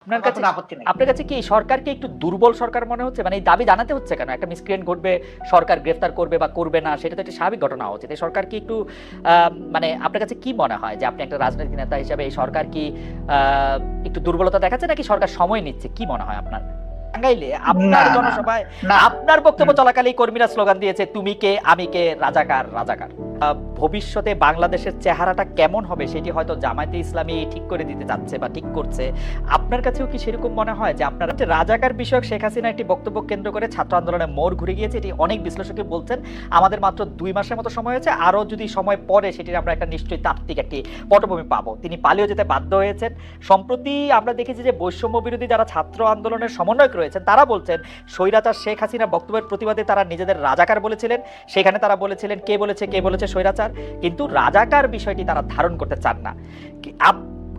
আপনার কাছে আপত্তি নেই। আপনার কাছে কি সরকারকে একটু দুর্বল সরকার মনে হচ্ছে? মানে এই দাবি জানাতে হচ্ছে কেন? একটা মিসক্রিয়েন্ট ঘটবে, সরকার গ্রেফতার করবে বা করবে না, সেটা তো একটা স্বাভাবিক ঘটনা হওয়া উচিত। এই সরকার কি একটু মানে আপনার কাছে কি মনে হয় যে আপনি একটা রাজনৈতিক নেতা হিসেবে এই সরকার কি একটু দুর্বলতা দেখাচ্ছে নাকি সরকার সময় নিচ্ছে? কি মনে হয় আপনার? টাঙ্গাইলে আপনার জনসভায় আপনার বক্তব্য চলাকালেই কর্মীরা স্লোগান দিয়েছে, তুমি কে, আমি কে, রাজাকার রাজাকার। ভবিষ্যতে বাংলাদেশের চেহারাটা কেমন হবে সেটি হয়তো জামায়াতে ইসলামী ঠিক করে দিতে যাচ্ছে বা ঠিক করছে। আপনার কাছেও কি সেরকম মনে হয় যে আপনারা রাজাকার বিষয়ক শেখ হাসিনা একটি বক্তব্য কেন্দ্র করে ছাত্র আন্দোলনের মোড় ঘুরে গিয়েছে? এটি অনেক বিশ্লেষকই বলছেন। আমাদের মাত্র 2 মাসের মতো সময় হয়েছে, আরো যদি সময় পড়ে সেটির আমরা একটা নিশ্চয়ই তাত্ত্বিক একটি পটভূমি পাবো। তিনি পালিয়ে যেতে বাধ্য হয়েছেন। সম্প্রতি আমরা দেখেছি যে বৈষম্য বিরোধী যারা ছাত্র আন্দোলনের সমন্বয়ক রয়েছেন তারা বলছেন স্বৈরাচার শেখ হাসিনা বক্তব্যের প্রতিবাদে তারা নিজেদের রাজাকার বলেছিলেন। সেখানে তারা বলেছিলেন কে বলেছে স্বৈরাচার, কিন্তু রাজাকার বিষয়টি তারা ধারণ করতে চান না।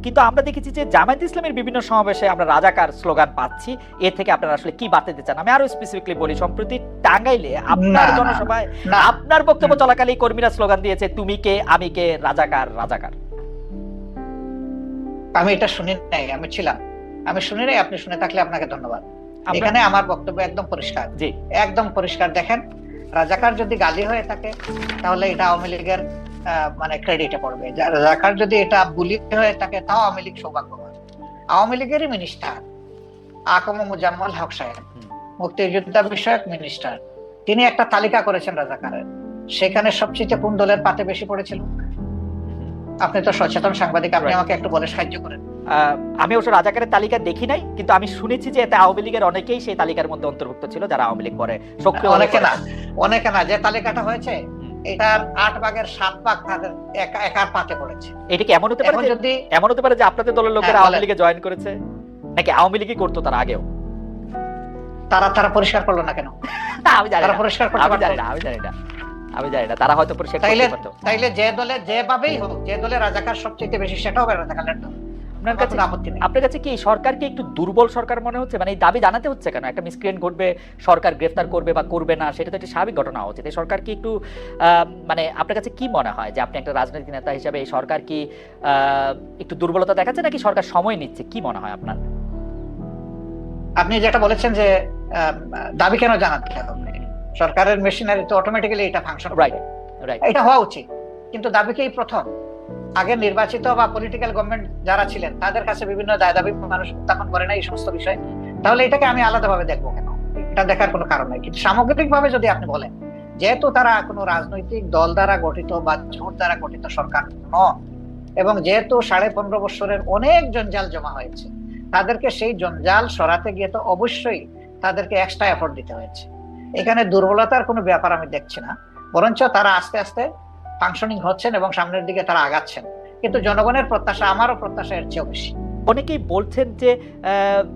কিন্তু আমরা দেখেছি যে জামায়াত ইসলামের বিভিন্ন সমাবেশে আমরা রাজাকার স্লোগান পাচ্ছি। এ থেকে আপনারা আসলে কি বার্তা দিতে চান? আমি আরো স্পেসিফিকলি বলি, সম্প্রতি টাঙ্গাইলে আপনার জনসভায় আপনার বক্তব্য চলাকালেই কর্মীরা স্লোগান দিয়েছে, তুমি কে, আমি কে, রাজাকার রাজাকার। আমি এটা শুনি নাই, আমি ছিলাম, আমি শুনি নাই। আপনি শুনে থাকলে আপনাকে ধন্যবাদ। এখানে আমার বক্তব্য একদম পরিষ্কার, জি একদম পরিষ্কার। দেখেন, রাজাকার যদি গালি হয়ে থাকে তাহলে এটা আওয়ামী লীগের মানে ক্রেডিটে পড়বে। রাজাকার যদি এটা বুলি হয়ে থাকে তাও আওয়ামী লীগ সৌভাগ্যবান। আওয়ামী লীগেরই মিনিস্টার আকম মুজাম্মল হক সাহেব, মুক্তিযোদ্ধা বিষয়ক মিনিস্টার, তিনি একটা তালিকা করেছেন রাজাকারের। সেখানে সবচেয়ে কোন দলের পাতে বেশি পড়েছিল? আপনি তো সচেতন সাংবাদিক, আপনি আমাকে একটু বলে সাহায্য করেন। আমি অবশ্য রাজাকারের তালিকা দেখি নাই, কিন্তু আমি শুনেছি যে এতে আওয়ামী লীগের অনেকেই সেই তালিকার মধ্যে অন্তর্ভুক্ত ছিল, যারা আওয়ামী লীগ পরে সক্রিয়। অনেকে না, যে তালিকাটা হয়েছে এটার 8 ভাগের 7 ভাগ তাদের একার পাতে পড়েছে। এটা কি এমন হতে পারে যে আপনাদের দলের লোকেরা আওয়ামী লীগে জয়েন করেছে, নাকি আওয়ামী লীগই করতো তার আগেও? তারা পরিষ্কার করলো না কেন? আমি জানি না, পরিষ্কার করতে আমি জানি না তারা হয়তো পরিষ্কার করতে পারতো। তাইলে যে দলে যেভাবেই হোক, যে দলে রাজাকার সবচেয়ে বেশি সেটাও হবে রাজাকারের দল। আপনার কাছে কি সরকারকে একটু দুর্বল সরকার মনে হচ্ছে? মানে এই দাবি জানাতে হচ্ছে কেন? একটা মিসক্রিয়েন্ট ঘটবে, সরকার গ্রেফতার করবে বা করবে না, সেটা তো একটা স্বাভাবিক ঘটনা হওয়া উচিত। এই সরকার কি একটু মানে আপনার কাছে কি মনে হয় যে আপনি একটা রাজনৈতিক নেতা হিসেবে এই সরকার কি একটু দুর্বলতা দেখাচ্ছে নাকি সরকার সময় নিচ্ছে? কি মনে হয় আপনার? আপনি যেটা বলেছেন যে দাবি কেন জানাতে হবে, সরকারের মেশিনারি তো অটোমেটিক্যালি এটা ফাংশন করে, এটা হওয়া উচিত। কিন্তু দাবি কি প্রথম? আগে নির্বাচিত বা পলিটিক্যাল গভর্নমেন্ট যারা ছিলেন তাদের কাছে বিভিন্ন দায় দাবি মানুষ উত্থাপন করে না এই সমস্ত বিষয়, তাহলে এটাকে আমি আলাদাভাবে দেখবো কেন? এটা দেখার কোনো কারণ নাই। কিন্তু সামগ্রিকভাবে যদি আপনি বলেন, যেহেতু তারা কোনো রাজনৈতিক দল দ্বারা গঠিত বা জোট দ্বারা গঠিত সরকার নন, এবং যেহেতু 15.5 বছরের অনেক জঞ্জাল জমা হয়েছে, তাদেরকে সেই জঞ্জাল সরাতে গিয়ে তো অবশ্যই তাদেরকে এক্সট্রা এফোর্ট দিতে হয়েছে। এখানে দুর্বলতার কোনো ব্যাপার আমি দেখছি না, বরঞ্চ তারা আস্তে আস্তে ফাংশনিং হচ্ছেন এবং সামনের দিকে তারা আগাচ্ছেন। কিন্তু জনগণের প্রত্যাশা, আমারও প্রত্যাশা এর চেয়েও বেশি। অনেকেই বলছেন যে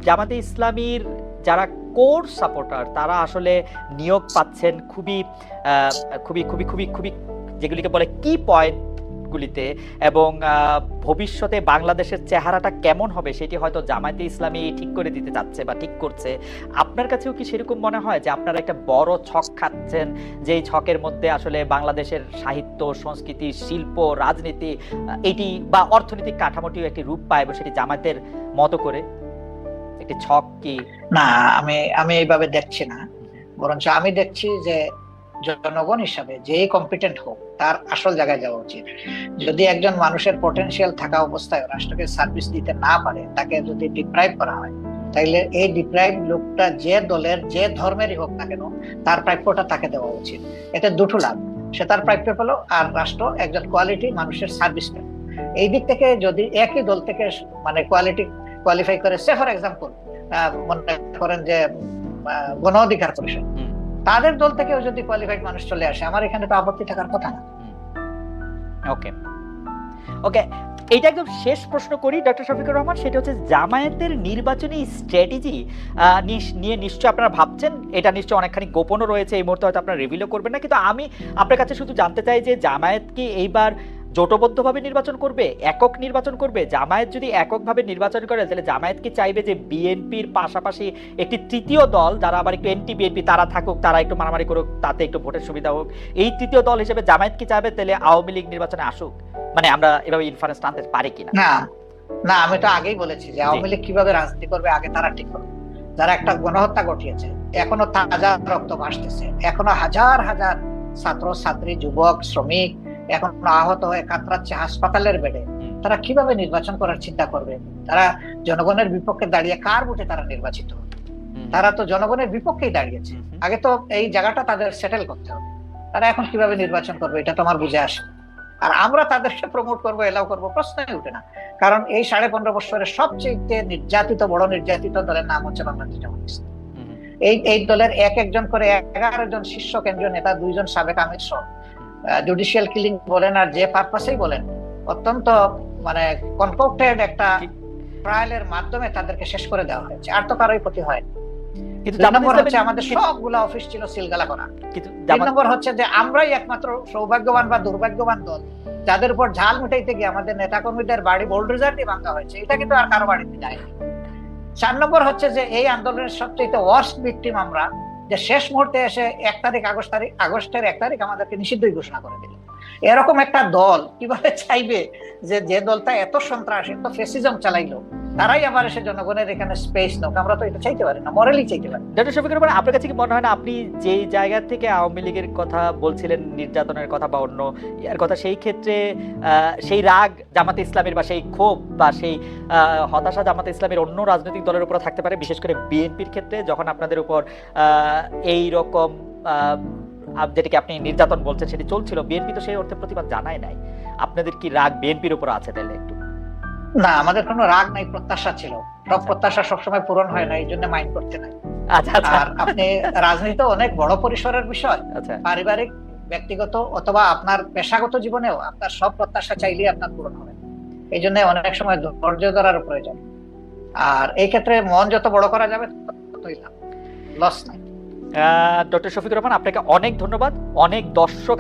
জামাতে ইসলামীর যারা কোর সাপোর্টার তারা আসলে নিয়োগ পাচ্ছেন খুবই খুবই খুবই খুবই খুবই যেগুলিকে বলে কি পয়েন্ট গুলিতে, এবং ভবিষ্যতে বাংলাদেশের চেহারাটা কেমন হবে সেটি হয়তো জামায়াতে ইসলামী ঠিক করে দিতে যাচ্ছে বা ঠিক করছে। আপনার কাছেও কি সেরকম মনে হয় যে আপনারা একটা বড় ছক খাচ্ছেন, যে এই ছকের মধ্যে আসলে বাংলাদেশের সাহিত্য, সংস্কৃতি, শিল্প, রাজনীতি এটি বা অর্থনৈতিক কাঠামোটিও একটি রূপ পায় এবং সেটি জামায়াতের মতো করে একটি ছক? কি না, আমি এইভাবে দেখছি না, বরঞ্চ আমি দেখছি যে জনগণ হিসাবে যেই কম্পিটেন্ট হোক তার আসল জায়গায় যাওয়া উচিত। যদি একজন মানুষের পটেনশিয়াল থাকা অবস্থায় রাষ্ট্রকে সার্ভিস দিতে না পারে, তাকে যদি ডিপ্রাইভ করা হয়, তাইলে এই ডিপ্রাইভ লোকটা যে দলের যে ধর্মেরই হোক না কেন তার প্রাপ্যটা তাকে দেওয়া উচিত। এতে দুটো লাভ, সে তার প্রাপ্য পেল আর রাষ্ট্র একজন কোয়ালিটি মানুষের সার্ভিস পেল। এই দিক থেকে যদি একই দল থেকে মানে কোয়ালিফাই করে, সে ফর এক্সাম্পল মনে করেন যে গণ অধিকার পরিষদ, তাদের দল থেকেও যদি কোয়ালিফাইড মানুষ চলে আসে, আমার এখানে তো আপত্তি থাকার কথা না। ওকে ওকে, এইটা একদম শেষ প্রশ্ন করি ডক্টর শফিকুর রহমান, সেটা হচ্ছে জামায়াতের নির্বাচনী স্ট্র্যাটেজি নিয়ে নিশ্চয়ই আপনারা ভাবছেন, এটা নিশ্চয়ই অনেকখানি গোপনও রয়েছে, এই মুহূর্তে হয়তো আপনারা রিভিলও করবেন না, কিন্তু আমি আপনার কাছে শুধু জানতে চাই যে জামায়াত কি এইবার জোটবদ্ধভাবে নির্বাচন করবে, একক নির্বাচন করবে? জামায়াত যদি এককভাবে নির্বাচন করে তাহলে জামায়াত কি চাইবে যে বিএনপির পাশাপাশি একটি তৃতীয় দল যারা আবার একটু এন্টি বিএনপি তারা থাকুক, তারা একটু মারামারি করুক, তাতে একটু ভোটের সুবিধা হোক, এই তৃতীয় দল হিসেবে জামায়াত কি চাইবে তাহলে আওয়ামী লীগ নির্বাচনে আসুক? মানে আমরা এভাবে ইনফারেন্স টানতে পারি কিনা? না না, আমি তো আগেই বলেছি যে আওয়ামী লীগ কিভাবে রাজনীতি করবে আগে তারা ঠিক করবে। যারা একটা গণহত্যা ঘটিয়েছে, এখনো তাজা রক্ত ভাসতেছে, এখনো হাজার হাজার ছাত্র ছাত্রী, যুবক, শ্রমিক এখনো আহত হয়ে কাতরাচ্ছে হাসপাতালের বেডে, তারা কিভাবে নির্বাচন করার চিন্তা করবে? তারা জনগণের বিপক্ষে দাঁড়িয়ে কার ভোটে তারা নির্বাচিত হবে? তারা তো জনগণের বিপক্ষেই দাঁড়িয়েছে। আগে তো এই জায়গাটা তাদের সেটেল করতে হবে। তারা এখন কিভাবে নির্বাচন করবে এটা তো আমার বুঝে আসে। আর আমরা তাদেরকে প্রমোট করবো, এলাও করবো, প্রশ্নই উঠে না। কারণ এই 15.5 বছরের সবচেয়ে নির্যাতিত, বড় নির্যাতিত দলের নাম হচ্ছে বাংলাদেশ জামাত ইসলামী। এই দলের একজন করে 11 জন শীর্ষ কেন্দ্রীয় নেতা, 2 জন সাবেক আমির সহ জুডিশিয়াল কিলিং বলেন আর যে পারপাসেই বলেন, অত্যন্ত মানে কনকক্টেড একটা ট্রায়ালের মাধ্যমে তাদেরকে শেষ করে দেওয়া হয়েছে। আর তো কারোই ক্ষতি হয়। কিন্তু আমাদের সবগুলা অফিস ছিল সিলগালা করা। 3 নম্বর হচ্ছে যে আমরাই একমাত্র সৌভাগ্যবান বা দুর্ভাগ্যবান দল যাদের উপর ঝাল মিটাইতে গিয়ে আমাদের নেতাকর্মীদের বাড়ি বোল্ডোজার দিয়ে ভাঙা হয়েছে। এটা কিন্তু আর কারো বাড়িতে যায়নি। 4 নম্বর হচ্ছে যে এই আন্দোলনের সবচেয়ে ওয়ার্স্ট ভিকটিম আমরা, যে শেষ মুহূর্তে এসে আগস্টের 1 তারিখ আমাদেরকে নিষিদ্ধই ঘোষণা করে দিল। এরকম একটা দল কিভাবে চাইবে যে দলটা এত সন্ত্রাস, এত ফ্যাসিজম চালাইলো, তারাই আবার এসে জনগণের এখানে স্পেস নোক? আমরা তো এটা চাইতে পারি না, মরালি চাইতে পারি। ডক্টর শফিকুর রহমান, আপনার কাছে কি মনে হয় না আপনি যে জায়গা থেকে আওয়ামী লীগের কথা বলছিলেন, নির্যাতনের কথা বা অন্য এর কথা, সেই ক্ষেত্রে সেই রাগ জামাতে ইসলামের বা সেই ক্ষোভ বা সেই হতাশা জামাতে ইসলামের অন্য রাজনৈতিক দলের উপর থাকতে পারে, বিশেষ করে বিএনপির ক্ষেত্রে যখন আপনাদের উপর এই রকম যেটাকে আপনি নির্যাতন বলছেন সেটি চলছিল, বিএনপি তো সেই অর্থে প্রতিবাদ জানায় নাই। আপনাদের কি রাগ বিএনপির উপর আছে তাহলে? একটু না, আমাদের কোনো রাগ নাই, প্রত্যাশা ছিল। সব প্রত্যাশা সবসময় পূরণ হয় না, এই জন্য মাইন্ড করতে নাই। আর আপনি রাজনীতি অনেক বড় পরিসরের বিষয়। পারিবারিক, ব্যক্তিগত অথবা আপনার পেশাগত জীবনেও আপনার সব প্রত্যাশা চাইলেই আপনার পূরণ হবে। এই জন্য অনেক সময় ধৈর্য ধরার প্রয়োজন। আর এই ক্ষেত্রে মন যত বড় করা যাবে ততই লাভ, লস নাই। ডক্টর শফিকুর রহমান, আপনাকে অনেক ধন্যবাদ। অনেক দর্শক